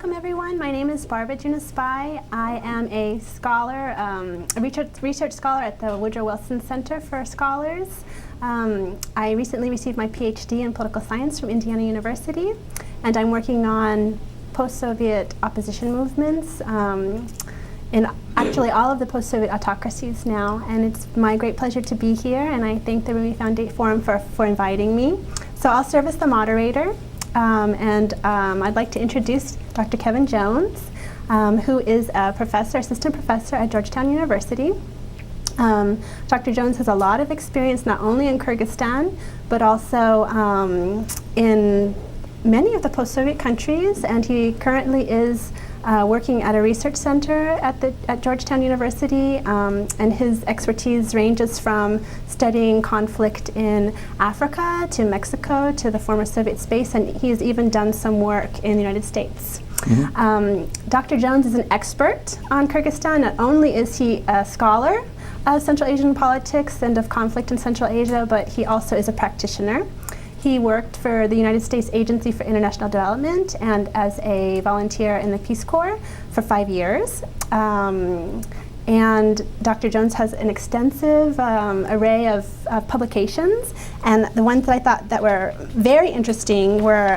Welcome everyone. My name is Barbara Junaspy. I am a scholar, a research scholar at the Woodrow Wilson Center for Scholars. I recently received my PhD in political science from Indiana University, and I'm working on post-Soviet opposition movements in actually all of the post-Soviet autocracies now. And it's my great pleasure to be here, and I thank the Rumi Forum for inviting me. So I'll serve as the moderator. I'd like to introduce Dr. Kevin Jones, who is a assistant professor at Georgetown University. Dr. Jones has a lot of experience not only in Kyrgyzstan, but also in many of the post-Soviet countries, and he currently is working at a research center at Georgetown University, and his expertise ranges from studying conflict in Africa to Mexico to the former Soviet space, and he has even done some work in the United States. Dr. Jones is an expert on Kyrgyzstan. Not only is he a scholar of Central Asian politics and of conflict in Central Asia, but he also is a practitioner. He worked for the United States Agency for International Development and as a volunteer in the Peace Corps for 5 years. And Dr. Jones has an extensive array of publications, and the ones that I thought that were very interesting were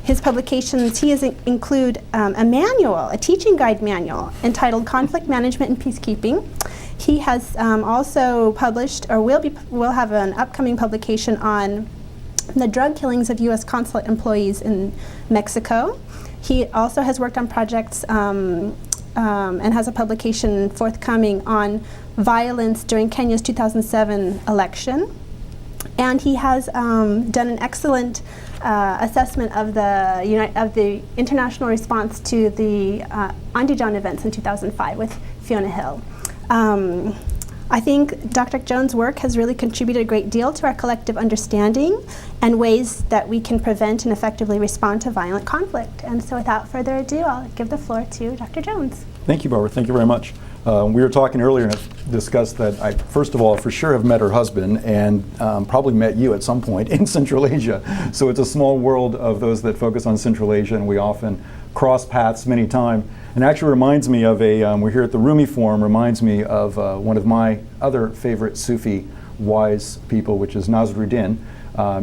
his publications. He include a manual, a teaching guide manual entitled Conflict Management and Peacekeeping. He has also published, or will have an upcoming publication on the drug killings of U.S. consulate employees in Mexico. He also has worked on projects and has a publication forthcoming on violence during Kenya's 2007 election. And he has done an excellent assessment of the international response to the Andijan events in 2005 with Fiona Hill. I think Dr. Jones' work has really contributed a great deal to our collective understanding and ways that we can prevent and effectively respond to violent conflict. And so without further ado, I'll give the floor to Dr. Jones. Thank you, Barbara. Thank you very much. We were talking earlier and I discussed that I, first of all, for sure have met her husband and probably met you at some point in Central Asia. So it's a small world of those that focus on Central Asia, and we often cross paths many times. And actually reminds me of we're here at the Rumi Forum, reminds me of one of my other favorite Sufi wise people, which is Nasruddin.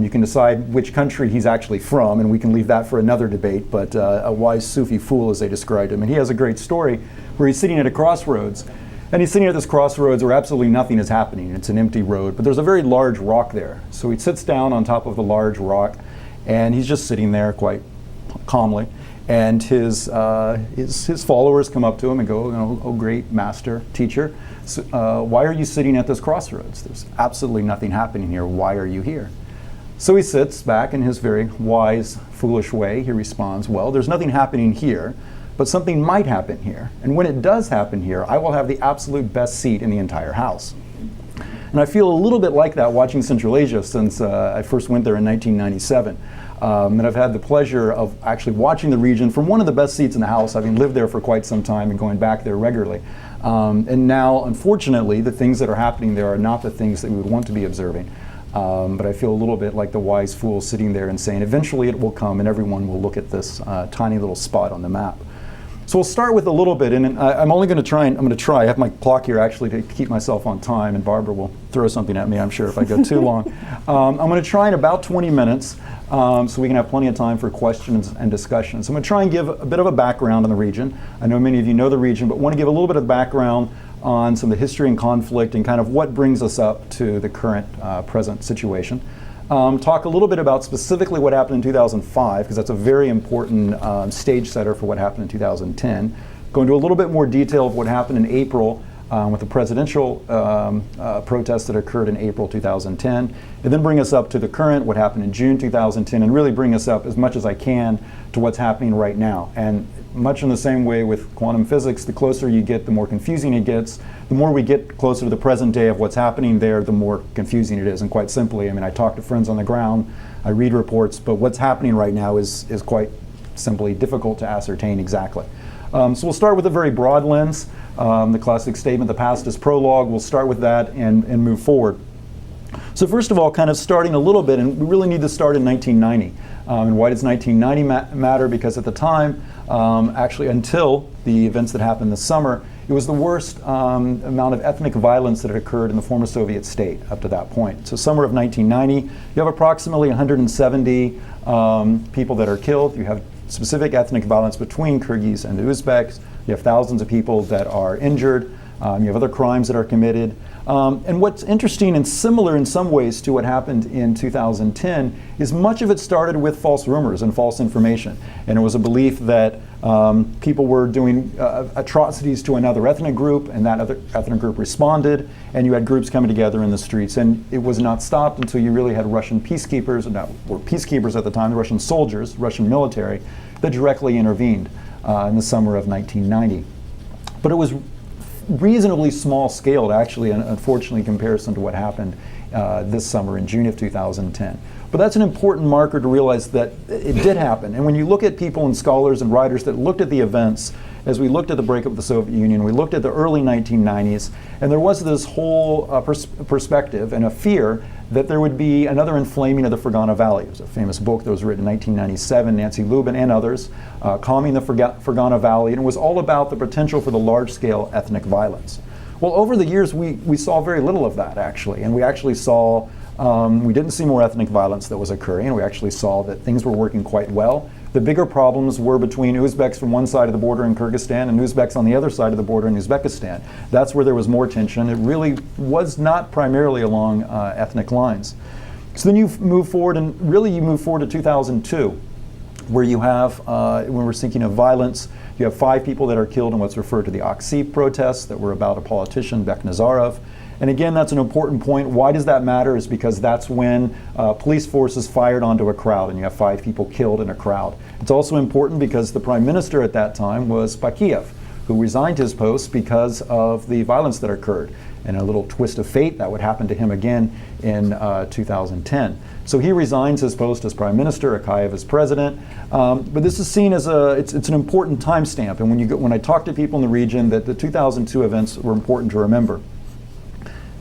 You can decide which country he's actually from, and we can leave that for another debate, but a wise Sufi fool, as they described him. And he has a great story where he's sitting at a crossroads, and he's sitting at this crossroads where absolutely nothing is happening. It's an empty road, but there's a very large rock there. So he sits down on top of the large rock, and he's just sitting there quite calmly. And his followers come up to him and go, "Oh, great master, teacher, so, why are you sitting at this crossroads? There's absolutely nothing happening here. Why are you here?" So he sits back in his very wise, foolish way. He responds, "Well, there's nothing happening here, but something might happen here. And when it does happen here, I will have the absolute best seat in the entire house." And I feel a little bit like that watching Central Asia since I first went there in 1997. And I've had the pleasure of actually watching the region from one of the best seats in the house, having lived there for quite some time and going back there regularly. And now, unfortunately, the things that are happening there are not the things that we would want to be observing. But I feel a little bit like the wise fool sitting there and saying, eventually it will come and everyone will look at this tiny little spot on the map. So we'll start with a little bit, and I'm only going to try, I have my clock here actually to keep myself on time, and Barbara will throw something at me, I'm sure, if I go too long. I'm going to try in about 20 minutes, so we can have plenty of time for questions and discussion. So I'm going to try and give a bit of a background on the region. I know many of you know the region, but want to give a little bit of background on some of the history and conflict and kind of what brings us up to the current present situation. Talk a little bit about specifically what happened in 2005, because that's a very important stage setter for what happened in 2010. Go into a little bit more detail of what happened in April with the presidential protests that occurred in April 2010, and then bring us up to the current, what happened in June 2010, and really bring us up as much as I can to what's happening right now. And much in the same way with quantum physics, the closer you get, the more confusing it gets. The more we get closer to the present day of what's happening there, the more confusing it is. And quite simply, I mean, I talk to friends on the ground, I read reports, but what's happening right now is quite simply difficult to ascertain exactly. So we'll start with a very broad lens. The classic statement, the past is prologue. We'll start with that and move forward. So first of all, kind of starting a little bit, and we really need to start in 1990. And why does 1990 matter? Because at the time, actually until the events that happened this summer, it was the worst amount of ethnic violence that had occurred in the former Soviet state up to that point. So summer of 1990, you have approximately 170 people that are killed. You have specific ethnic violence between Kyrgyz and the Uzbeks. You have thousands of people that are injured. You have other crimes that are committed. And what's interesting and similar in some ways to what happened in 2010 is much of it started with false rumors and false information. And it was a belief that people were doing atrocities to another ethnic group, and that other ethnic group responded, and you had groups coming together in the streets. And it was not stopped until you really had Russian peacekeepers, or peacekeepers at the time, the Russian soldiers, Russian military, that directly intervened in the summer of 1990. But it was reasonably small scaled, actually, unfortunately, in comparison to what happened this summer in June of 2010. But that's an important marker to realize that it did happen. And when you look at people and scholars and writers that looked at the events, as we looked at the breakup of the Soviet Union, we looked at the early 1990s, and there was this whole perspective and a fear that there would be another inflaming of the Fergana Valley. It was a famous book that was written in 1997, Nancy Lubin and others, Calming the Fergana Valley, and it was all about the potential for the large-scale ethnic violence. Well, over the years, we saw very little of that, actually, and we actually saw, we didn't see more ethnic violence that was occurring, and we actually saw that things were working quite well. The bigger problems were between Uzbeks from one side of the border in Kyrgyzstan and Uzbeks on the other side of the border in Uzbekistan. That's where there was more tension. It really was not primarily along ethnic lines. So then you move forward, and really you move forward to 2002, where you have, when we're speaking of violence, you have 5 people that are killed in what's referred to the Oxy protests that were about a politician, Beknazarov. And again, that's an important point. Why does that matter? Is because that's when police forces fired onto a crowd, and you have 5 people killed in a crowd. It's also important because the prime minister at that time was Bakiev, who resigned his post because of the violence that occurred. And a little twist of fate, that would happen to him again in 2010. So he resigns his post as prime minister, Akayev as president. But this is seen as it's an important timestamp. And when I talk to people in the region, that the 2002 events were important to remember.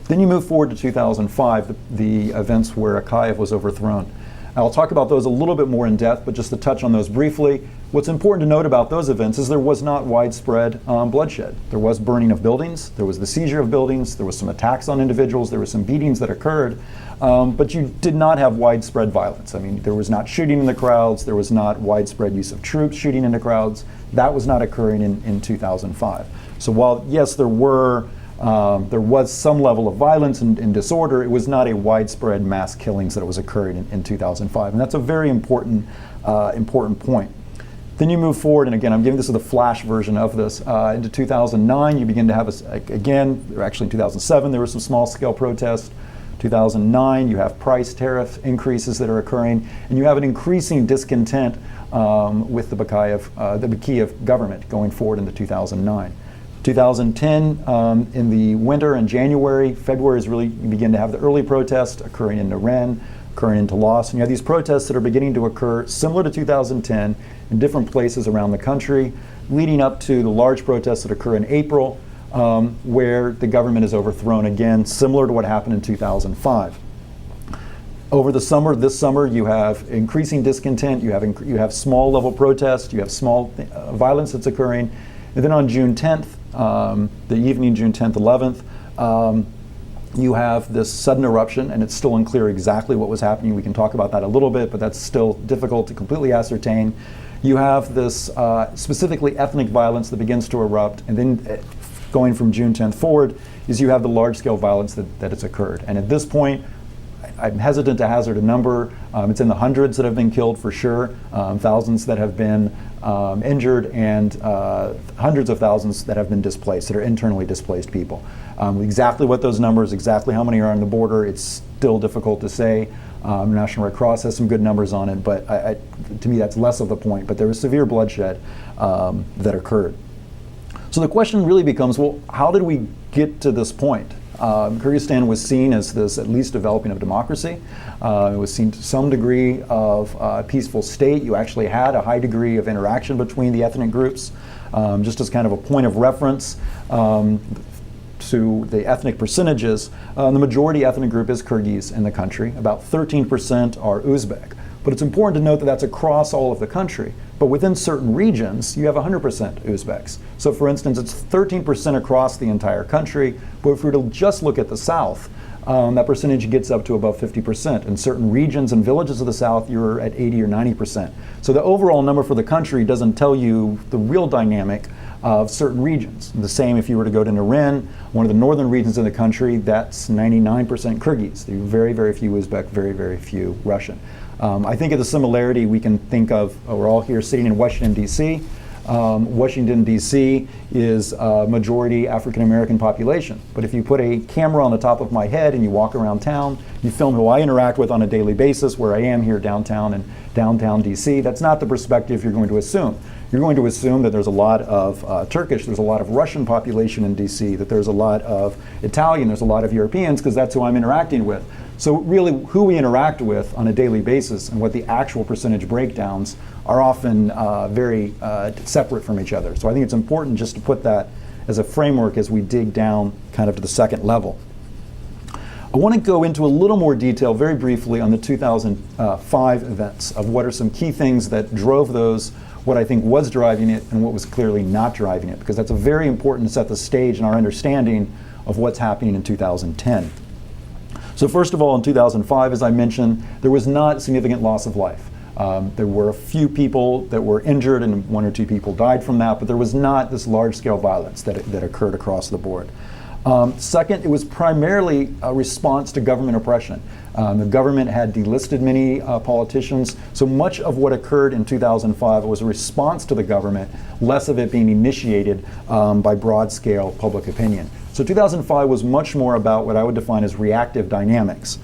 Then you move forward to 2005, the events where Akayev was overthrown. I'll talk about those a little bit more in depth, but just to touch on those briefly, what's important to note about those events is there was not widespread bloodshed. There was burning of buildings, there was the seizure of buildings, there was some attacks on individuals, there were some beatings that occurred, but you did not have widespread violence. I mean, there was not shooting in the crowds, there was not widespread use of troops shooting into crowds. That was not occurring in 2005. So while, yes, there was some level of violence and disorder, it was not a widespread mass killings that was occurring in 2005. And that's a very important point. Then you move forward, and again, I'm giving this as a flash version of this. Into 2009, you begin to have, again, actually in 2007, there were some small-scale protests. 2009, you have price tariff increases that are occurring, and you have an increasing discontent with the Bakiev government going forward into 2009. 2010, in the winter and January, February is really, you begin to have the early protests occurring in Naren, occurring in Talas, and you have these protests that are beginning to occur similar to 2010 in different places around the country, leading up to the large protests that occur in April, where the government is overthrown again, similar to what happened in 2005. Over the summer, this summer, you have increasing discontent, you have small level protests, you have small violence that's occurring, and then on June 10th, the evening, June 10th, 11th, you have this sudden eruption, and it's still unclear exactly what was happening. We can talk about that a little bit, but that's still difficult to completely ascertain. You have this specifically ethnic violence that begins to erupt, and then going from June 10th forward is you have the large-scale violence that has occurred. And at this point, I'm hesitant to hazard a number. It's in the hundreds that have been killed for sure, thousands that have been injured, and hundreds of thousands that have been displaced, that are internally displaced people. Exactly what those numbers, exactly how many are on the border, it's still difficult to say. National Red Cross has some good numbers on it, but to me that's less of the point. But there was severe bloodshed that occurred. So the question really becomes, well, how did we get to this point? Kyrgyzstan was seen as this at least developing of democracy. It was seen to some degree of a peaceful state. You actually had a high degree of interaction between the ethnic groups. Just as kind of a point of reference, to the ethnic percentages, the majority ethnic group is Kyrgyz in the country. About 13% are Uzbek. But it's important to note that that's across all of the country. But within certain regions, you have 100% Uzbeks. So for instance, it's 13% across the entire country. But if we were to just look at the South, that percentage gets up to above 50%. In certain regions and villages of the South, you're at 80 or 90%. So the overall number for the country doesn't tell you the real dynamic of certain regions. The same if you were to go to Naren, one of the northern regions in the country, that's 99% Kyrgyz. There are very, very few Uzbek, very, very few Russian. I think of the similarity we can think of, we're all here sitting in Washington, D.C. Washington, D.C. is a majority African-American population. But if you put a camera on the top of my head and you walk around town, you film who I interact with on a daily basis, where I am here downtown in downtown D.C., that's not the perspective you're going to assume. You're going to assume that there's a lot of Turkish, there's a lot of Russian population in D.C., that there's a lot of Italian, there's a lot of Europeans, because that's who I'm interacting with. So really, who we interact with on a daily basis and what the actual percentage breakdowns are often very separate from each other. So I think it's important just to put that as a framework as we dig down kind of to the second level. I want to go into a little more detail very briefly on the 2005 events of what are some key things that drove those, what I think was driving it, and what was clearly not driving it, because that's a very important to set the stage in our understanding of what's happening in 2010. So first of all, in 2005, as I mentioned, there was not significant loss of life. There were a few people that were injured and 1 or 2 people died from that, but there was not this large-scale violence that occurred across the board. Second, it was primarily a response to government oppression. The government had delisted many politicians, so much of what occurred in 2005 was a response to the government, less of it being initiated by broad-scale public opinion. So 2005 was much more about what I would define as reactive dynamics.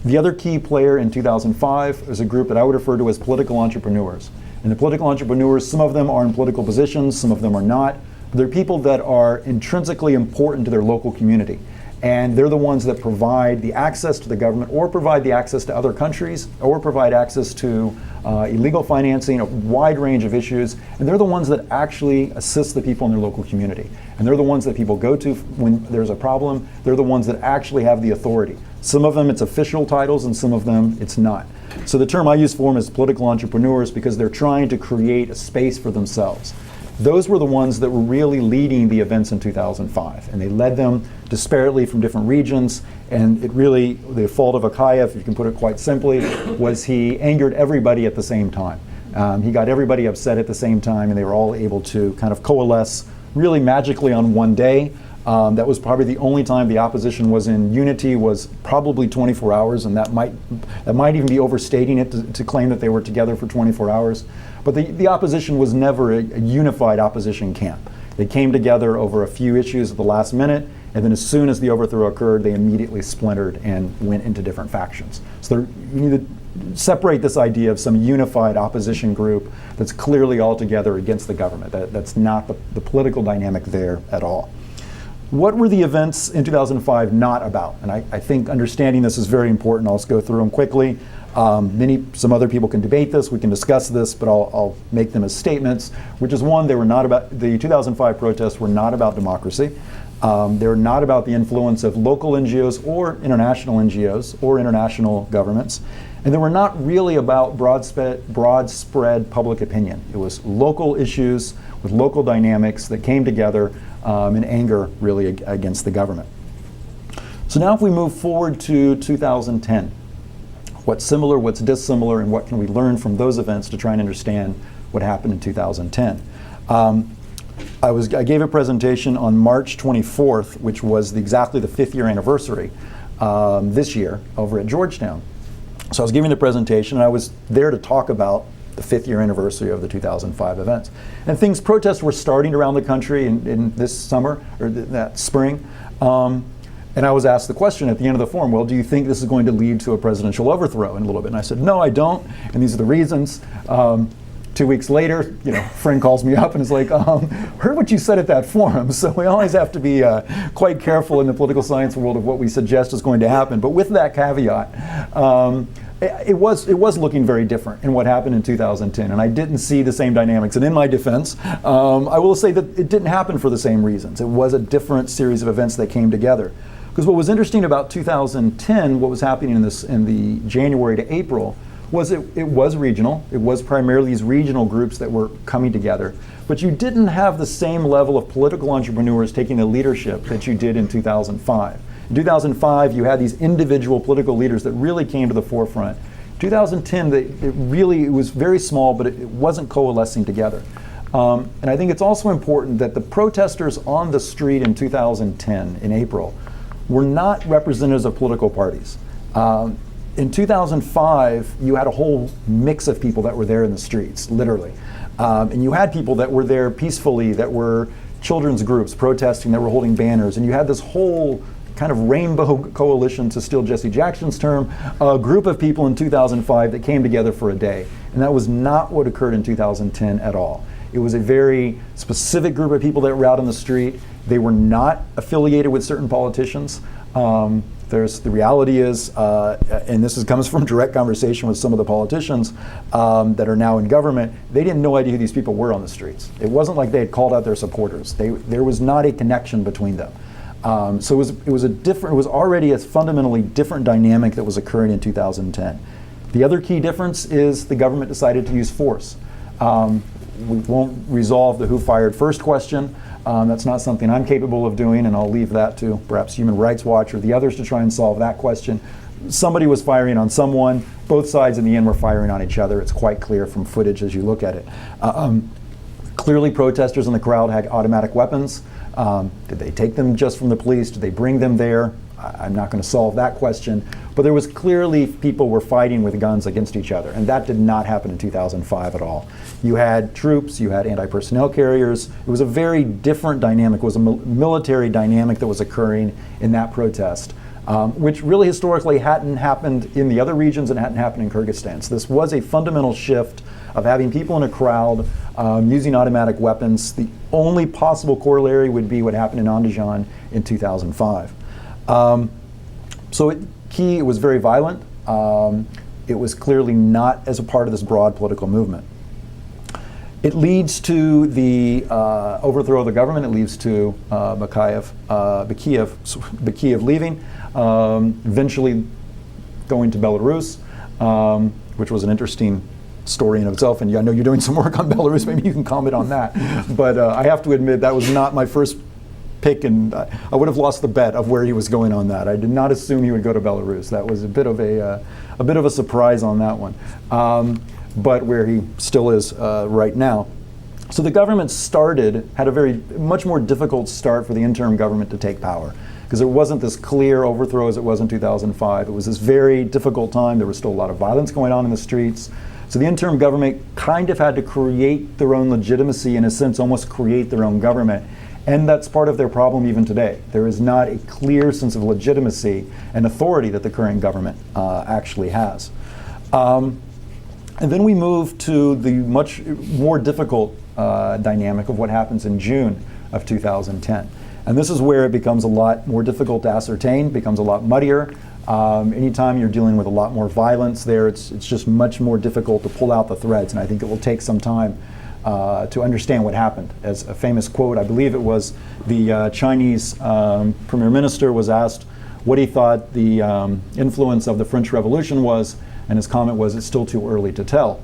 The other key player in 2005 is a group that I would refer to as political entrepreneurs. And the political entrepreneurs, some of them are in political positions, some of them are not. But they're people that are intrinsically important to their local community. And they're the ones that provide the access to the government, or provide the access to other countries, or provide access to illegal financing, a wide range of issues. And they're the ones that actually assist the people in their local community. And they're the ones that people go to when there's a problem. They're the ones that actually have the authority. Some of them it's official titles, and some of them it's not. So the term I use for them is political entrepreneurs, because they're trying to create a space for themselves. Those were the ones that were really leading the events in 2005, and they led them disparately from different regions. And it really, the fault of Akayev, if you can put it quite simply, was he angered everybody at the same time. He got everybody upset at the same time, and they were all able to kind of coalesce really magically on one day. That was probably the only time the opposition was in unity, was probably 24 hours, and that might even be overstating it to claim that they were together for 24 hours. But the opposition was never a unified opposition camp. They came together over a few issues at the last minute, and then as soon as the overthrow occurred, they immediately splintered and went into different factions. So you need to separate this idea of some unified opposition group that's clearly all together against the government. That's not the political dynamic there at all. What were the events in 2005 not about? And I think understanding this is very important. I'll just go through them quickly. Some other people can debate this, we can discuss this, but I'll make them as statements, which is one, the 2005 protests were not about democracy. They're not about the influence of local NGOs or international NGOs or international governments. And they were not really about broad spread public opinion. It was local issues with local dynamics that came together in anger really against the government. So now if we move forward to 2010, what's similar, what's dissimilar, and what can we learn from those events to try and understand what happened in 2010. I gave a presentation on March 24th, which was exactly the 5th year anniversary this year over at Georgetown. So I was giving the presentation, and I was there to talk about the 5th year anniversary of the 2005 events. And protests were starting around the country in this summer, or that spring. And I was asked the question at the end of the forum, well, do you think this is going to lead to a presidential overthrow in a little bit? And I said, no, I don't, and these are the reasons. 2 weeks later, a friend calls me up and is like, heard what you said at that forum. So we always have to be quite careful in the political science world of what we suggest is going to happen. But with that caveat, It was looking very different in what happened in 2010, and I didn't see the same dynamics. And in my defense, I will say that it didn't happen for the same reasons. It was a different series of events that came together. Because what was interesting about 2010, what was happening in the January to April, was it was regional. It was primarily these regional groups that were coming together. But you didn't have the same level of political entrepreneurs taking the leadership that you did in 2005. In 2005, you had these individual political leaders that really came to the forefront. 2010, it was very small, but it wasn't coalescing together. And I think it's also important that the protesters on the street in 2010, in April, were not representatives of political parties. In 2005, you had a whole mix of people that were there in the streets, literally. And you had people that were there peacefully, that were children's groups protesting, that were holding banners. And you had this whole kind of rainbow coalition, to steal Jesse Jackson's term, a group of people in 2005 that came together for a day. And that was not what occurred in 2010 at all. It was a very specific group of people that were out on the street. They were not affiliated with certain politicians. The reality is, and this comes from direct conversation with some of the politicians that are now in government, they didn't no idea who these people were on the streets. It wasn't like they had called out their supporters. There was not a connection between them. So it was already a fundamentally different dynamic that was occurring in 2010. The other key difference is the government decided to use force. We won't resolve the who fired first question. That's not something I'm capable of doing, and I'll leave that to perhaps Human Rights Watch or the others to try and solve that question. Somebody was firing on someone. Both sides in the end were firing on each other. It's quite clear from footage as you look at it. Clearly protesters in the crowd had automatic weapons. Did they take them just from the police? Did they bring them there? I'm not going to solve that question. But there was clearly people were fighting with guns against each other, and that did not happen in 2005 at all. You had troops, you had anti-personnel carriers. It was a very different dynamic. It was a military dynamic that was occurring in that protest, which really historically hadn't happened in the other regions and hadn't happened in Kyrgyzstan. So this was a fundamental shift of having people in a crowd using automatic weapons. The only possible corollary would be what happened in Andijan in 2005. It was very violent. It was clearly not as a part of this broad political movement. It leads to the overthrow of the government. It leads to Bakiyev leaving, eventually going to Belarus, which was an interesting story in itself. And I know you're doing some work on Belarus. Maybe you can comment on that. But I have to admit that was not my first pick, and I would have lost the bet of where he was going on that. I did not assume he would go to Belarus. That was a bit of a surprise on that one. But where he still is right now. So the government had a much more difficult start for the interim government to take power, because there wasn't this clear overthrow as it was in 2005. It was this very difficult time. There was still a lot of violence going on in the streets. So the interim government kind of had to create their own legitimacy, in a sense, almost create their own government. And that's part of their problem even today. There is not a clear sense of legitimacy and authority that the current government actually has. And then we move to the much more difficult dynamic of what happens in June of 2010. And this is where it becomes a lot more difficult to ascertain, becomes a lot muddier. Anytime you're dealing with a lot more violence there, it's just much more difficult to pull out the threads. And I think it will take some time to understand what happened. As a famous quote, I believe it was the Chinese Premier Minister was asked what he thought the influence of the French Revolution was, and his comment was, "It's still too early to tell."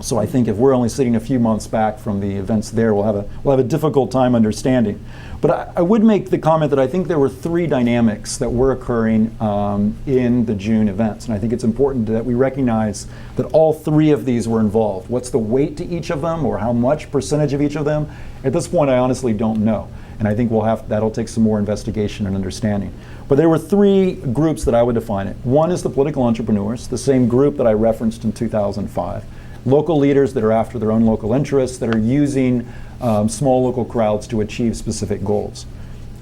So I think if we're only sitting a few months back from the events there, we'll have a difficult time understanding. But I would make the comment that I think there were three dynamics that were occurring in the June events. And I think it's important that we recognize that all three of these were involved. What's the weight to each of them, or how much percentage of each of them? At this point, I honestly don't know. And I think that'll take some more investigation and understanding. But there were three groups that I would define it. One is the political entrepreneurs, the same group that I referenced in 2005. Local leaders that are after their own local interests, that are using small local crowds to achieve specific goals.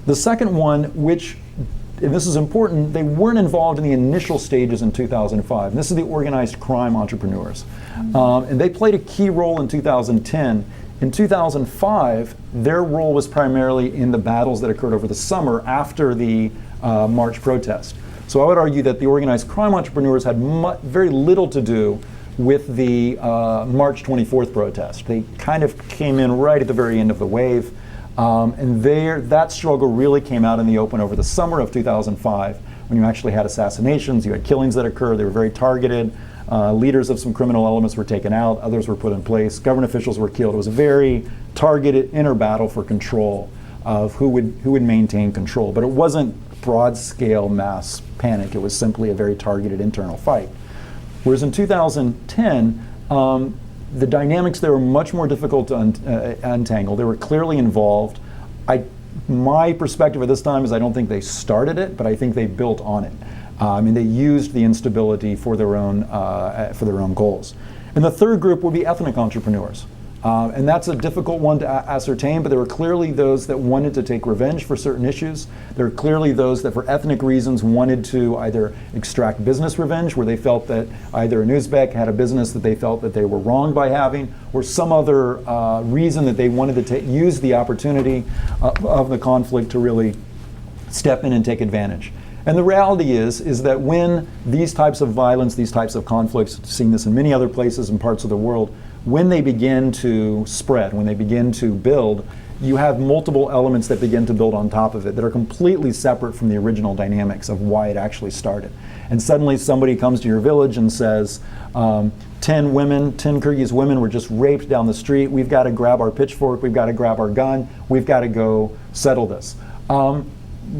The second one, and this is important, they weren't involved in the initial stages in 2005. And this is the organized crime entrepreneurs. And they played a key role in 2010. In 2005, their role was primarily in the battles that occurred over the summer after the March protest. So I would argue that the organized crime entrepreneurs had very little to do with the March 24th protest. They kind of came in right at the very end of the wave. And that struggle really came out in the open over the summer of 2005, when you actually had assassinations, you had killings that occurred, they were very targeted. Leaders of some criminal elements were taken out, others were put in place, government officials were killed. It was a very targeted inner battle for control of who would maintain control. But it wasn't broad-scale mass panic, it was simply a very targeted internal fight. Whereas in 2010, the dynamics there were much more difficult to untangle. They were clearly involved. My perspective at this time is I don't think they started it, but I think they built on it. And they used the instability for their own goals. And the third group would be ethnic entrepreneurs. And that's a difficult one to ascertain, but there were clearly those that wanted to take revenge for certain issues. There were clearly those that for ethnic reasons wanted to either extract business revenge, where they felt that either an Uzbek had a business that they felt that they were wronged by having, or some other reason that they wanted to use the opportunity of the conflict to really step in and take advantage. And the reality is that when these types of violence, these types of conflicts, seeing this in many other places and parts of the world, when they begin to spread, when they begin to build, you have multiple elements that begin to build on top of it that are completely separate from the original dynamics of why it actually started. And suddenly somebody comes to your village and says, 10 Kyrgyz women were just raped down the street, we've got to grab our pitchfork, we've got to grab our gun, we've got to go settle this.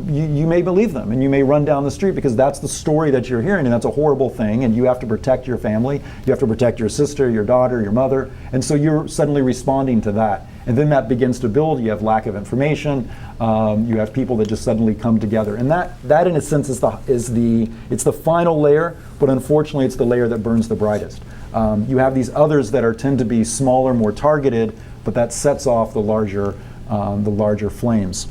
You may believe them and you may run down the street because that's the story that you're hearing, and that's a horrible thing, and you have to protect your family, you have to protect your sister, your daughter, your mother, and so you're suddenly responding to that. And then that begins to build. You have lack of information, you have people that just suddenly come together, and that in a sense it's the final layer, but unfortunately it's the layer that burns the brightest. You have these others that tend to be smaller, more targeted, but that sets off the larger flames.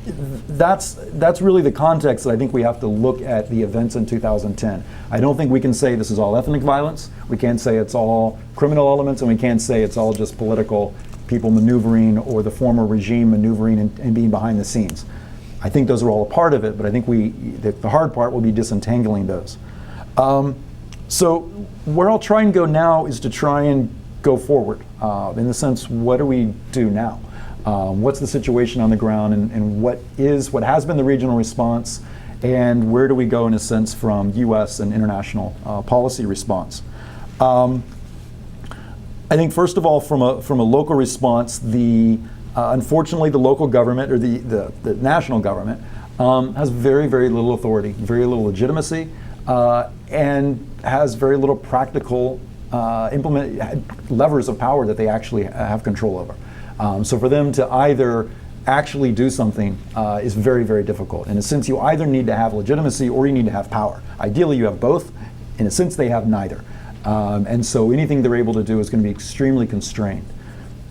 That's really the context that I think we have to look at the events in 2010. I don't think we can say this is all ethnic violence, we can't say it's all criminal elements, and we can't say it's all just political people maneuvering or the former regime maneuvering and being behind the scenes. I think those are all a part of it, but I think the hard part will be disentangling those. So where I'll try and go now is to try and go forward, in the sense, what do we do now? What's the situation on the ground, and what has been the regional response, and where do we go in a sense from U.S. and international policy response? I think first of all, from a local response, unfortunately the local government, or the national government, has very, very little authority, very little legitimacy, and has very little practical levers of power that they actually have control over. So for them to either actually do something is very, very difficult. In a sense, you either need to have legitimacy or you need to have power. Ideally, you have both. In a sense, they have neither. And so anything they're able to do is going to be extremely constrained.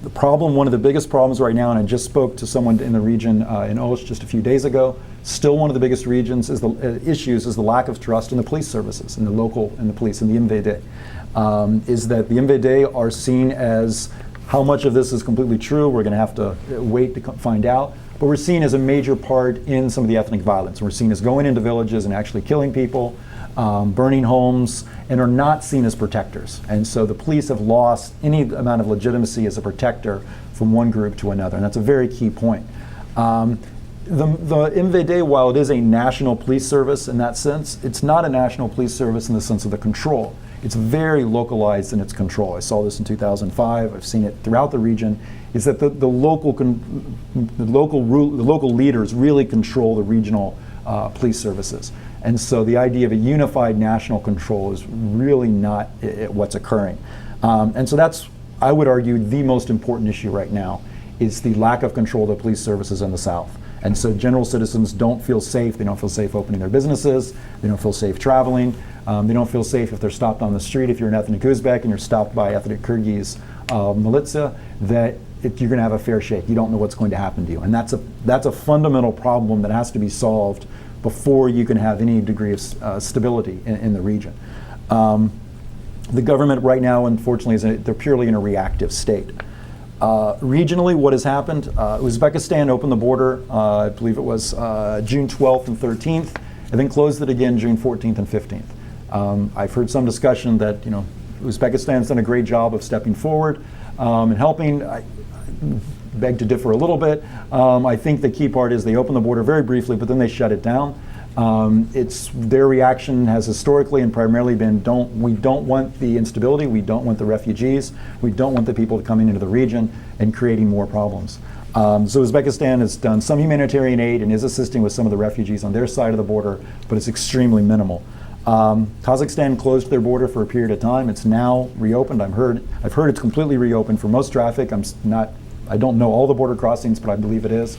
One of the biggest problems right now, and I just spoke to someone in the region in Osh just a few days ago, still one of the biggest issues is the lack of trust in the police services, in the police, in the MVD. Is that the MVD are seen as, how much of this is completely true, we're going to have to wait to find out, but we're seen as a major part in some of the ethnic violence. We're seen as going into villages and actually killing people, burning homes, and are not seen as protectors. And so the police have lost any amount of legitimacy as a protector from one group to another, and that's a very key point. The MVD, while it is a national police service in that sense, it's not a national police service in the sense of the control. It's very localized in its control. I saw this in 2005. I've seen it throughout the region. Is that the local leaders really control the regional police services, and so the idea of a unified national control is really not what's occurring. And so that's, I would argue, the most important issue right now is the lack of control of the police services in the South. And so general citizens don't feel safe. They don't feel safe opening their businesses. They don't feel safe traveling. They don't feel safe if they're stopped on the street. If you're an ethnic Uzbek and you're stopped by ethnic Kyrgyz militia, that you're going to have a fair shake. You don't know what's going to happen to you. And that's a fundamental problem that has to be solved before you can have any degree of stability in the region. The government right now, unfortunately, they're purely in a reactive state. Regionally, what has happened, Uzbekistan opened the border, I believe it was June 12th and 13th, and then closed it again June 14th and 15th. I've heard some discussion that Uzbekistan's done a great job of stepping forward and helping. I beg to differ a little bit. I think the key part is they opened the border very briefly, but then they shut it down. Their reaction has historically and primarily been, we don't want the instability, we don't want the refugees, we don't want the people coming into the region and creating more problems. So Uzbekistan has done some humanitarian aid and is assisting with some of the refugees on their side of the border, but it's extremely minimal. Kazakhstan closed their border for a period of time. It's now reopened. I've heard it's completely reopened for most traffic. I don't know all the border crossings, but I believe it is.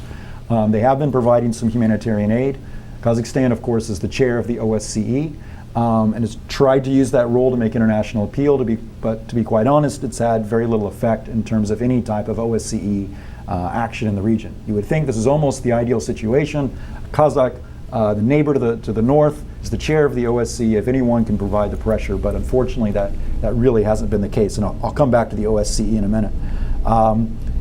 They have been providing some humanitarian aid. Kazakhstan, of course, is the chair of the OSCE and has tried to use that role to make international appeal. But to be quite honest, it's had very little effect in terms of any type of OSCE action in the region. You would think this is almost the ideal situation. Kazakh, the neighbor to the north, is the chair of the OSCE. If anyone can provide the pressure, but unfortunately that really hasn't been the case. And I'll come back to the OSCE in a minute.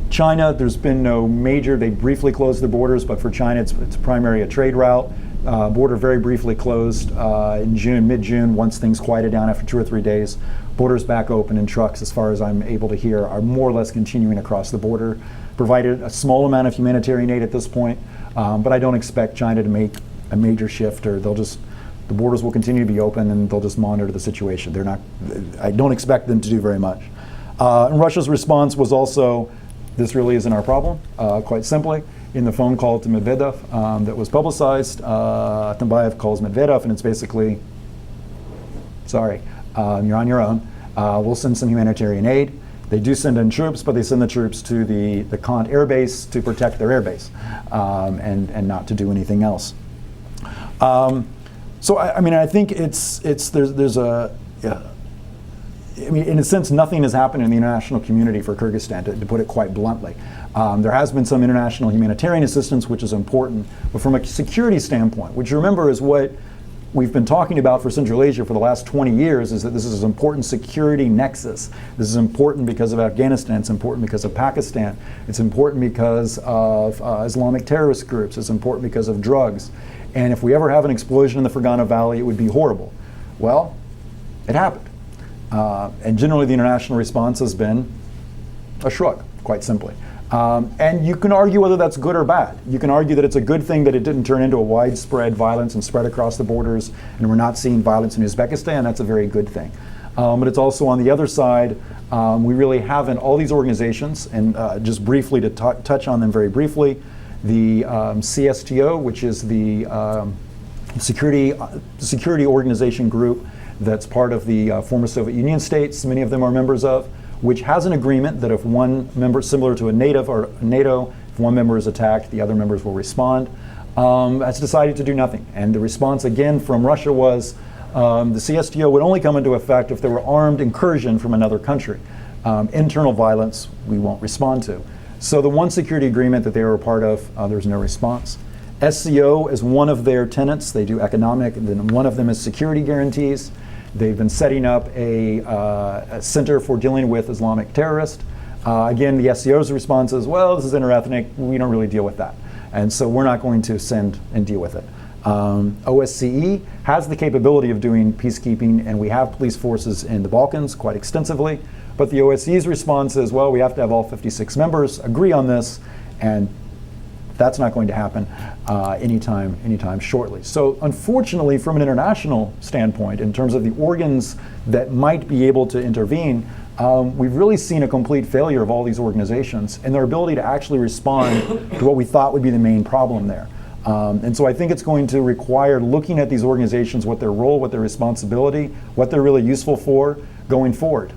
China, there's been no major, they briefly closed the borders, but for China it's primarily a trade route. Border very briefly closed in mid-June, once things quieted down after 2 or 3 days. Borders back open, and trucks, as far as I'm able to hear, are more or less continuing across the border. Provided a small amount of humanitarian aid at this point, but I don't expect China to make a major shift, or the borders will continue to be open and they'll just monitor the situation. I don't expect them to do very much. And Russia's response was also, this really isn't our problem, quite simply. In the phone call to Medvedev that was publicized, Atambayev calls Medvedev, and it's basically, sorry, you're on your own. We'll send some humanitarian aid. They do send in troops, but they send the troops to the Kant air base to protect their air base and not to do anything else. So I think there's a, in a sense, nothing has happened in the international community for Kyrgyzstan, to put it quite bluntly. There has been some international humanitarian assistance, which is important, but from a security standpoint, which remember is what we've been talking about for Central Asia for the last 20 years, is that this is an important security nexus. This is important because of Afghanistan, it's important because of Pakistan, it's important because of Islamic terrorist groups, it's important because of drugs. And if we ever have an explosion in the Fergana Valley, it would be horrible. Well, it happened. And generally the international response has been a shrug, quite simply. And you can argue whether that's good or bad. You can argue that it's a good thing that it didn't turn into a widespread violence and spread across the borders, and we're not seeing violence in Uzbekistan. That's a very good thing. But it's also on the other side, we really haven't, all these organizations, and just briefly to touch on them very briefly, the CSTO, which is the security organization group that's part of the former Soviet Union states, many of them are members of, which has an agreement that if one member, similar to a NATO, if one member is attacked, the other members will respond, has decided to do nothing. And the response again from Russia was the CSTO would only come into effect if there were armed incursion from another country. Internal violence, we won't respond to. So the one security agreement that they were a part of, there's no response. SCO is one of their tenets. They do economic, and then one of them is security guarantees. They've been setting up a center for dealing with Islamic terrorists. Again, the SCO's response is, well, this is interethnic, we don't really deal with that. And so we're not going to send and deal with it. OSCE has the capability of doing peacekeeping, and we have police forces in the Balkans quite extensively. But the OSCE's response is, well, we have to have all 56 members agree on this, and that's not going to happen anytime shortly. So unfortunately, from an international standpoint, in terms of the organs that might be able to intervene, we've really seen a complete failure of all these organizations and their ability to actually respond to what we thought would be the main problem there. And so I think it's going to require looking at these organizations, what their role, what their responsibility, what they're really useful for going forward.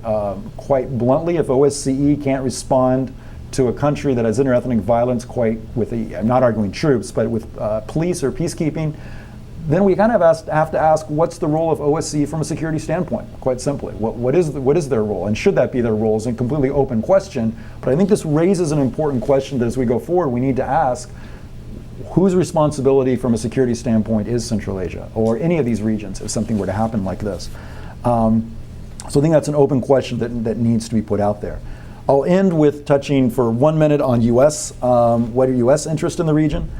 Quite bluntly, if OSCE can't respond to a country that has interethnic violence I'm not arguing troops, but with police or peacekeeping, then we kind of have to ask, what's the role of OSCE from a security standpoint, quite simply? What is their role, and should that be their role is a completely open question. But I think this raises an important question that as we go forward, we need to ask, whose responsibility from a security standpoint is Central Asia, or any of these regions, if something were to happen like this? So I think that's an open question that needs to be put out there. I'll end with touching for 1 minute on U.S. What are U.S. interest in the region?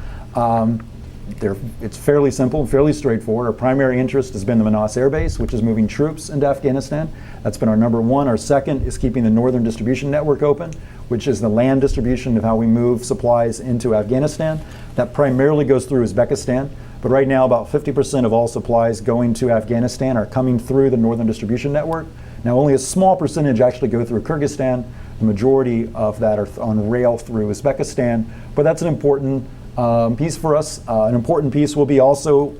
It's fairly simple and fairly straightforward. Our primary interest has been the Manas Air Base, which is moving troops into Afghanistan. That's been our number one. Our second is keeping the Northern Distribution Network open, which is the land distribution of how we move supplies into Afghanistan. That primarily goes through Uzbekistan, but right now about 50% of all supplies going to Afghanistan are coming through the Northern Distribution Network. Now only a small percentage actually go through Kyrgyzstan. The majority of that are on rail through Uzbekistan, but that's an important piece for us. An important piece will be also,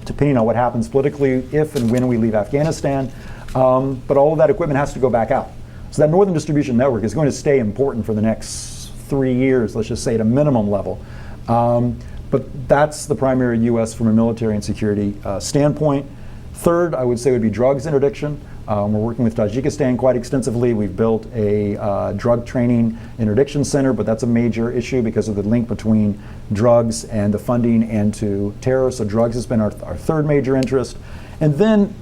depending on what happens politically, if and when we leave Afghanistan, but all of that equipment has to go back out. So that Northern Distribution Network is going to stay important for the next 3 years, let's just say at a minimum level. But that's the primary U.S. from a military and security standpoint. Third, I would say would be drugs interdiction. We're working with Tajikistan quite extensively. We've built a drug training interdiction center, but that's a major issue because of the link between drugs and the funding and to terror. So drugs has been our third major interest. And then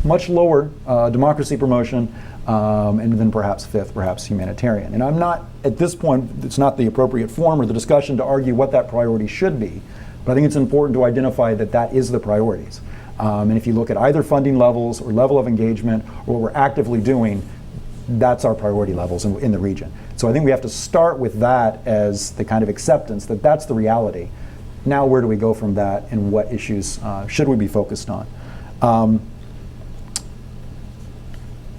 much lower democracy promotion, and then perhaps fifth, perhaps humanitarian. And I'm not, at this point, it's not the appropriate forum or the discussion to argue what that priority should be, but I think it's important to identify that that is the priorities. And if you look at either funding levels or level of engagement or what we're actively doing, that's our priority levels in the region. So I think we have to start with that as the kind of acceptance that that's the reality. Now where do we go from that and what issues should we be focused on?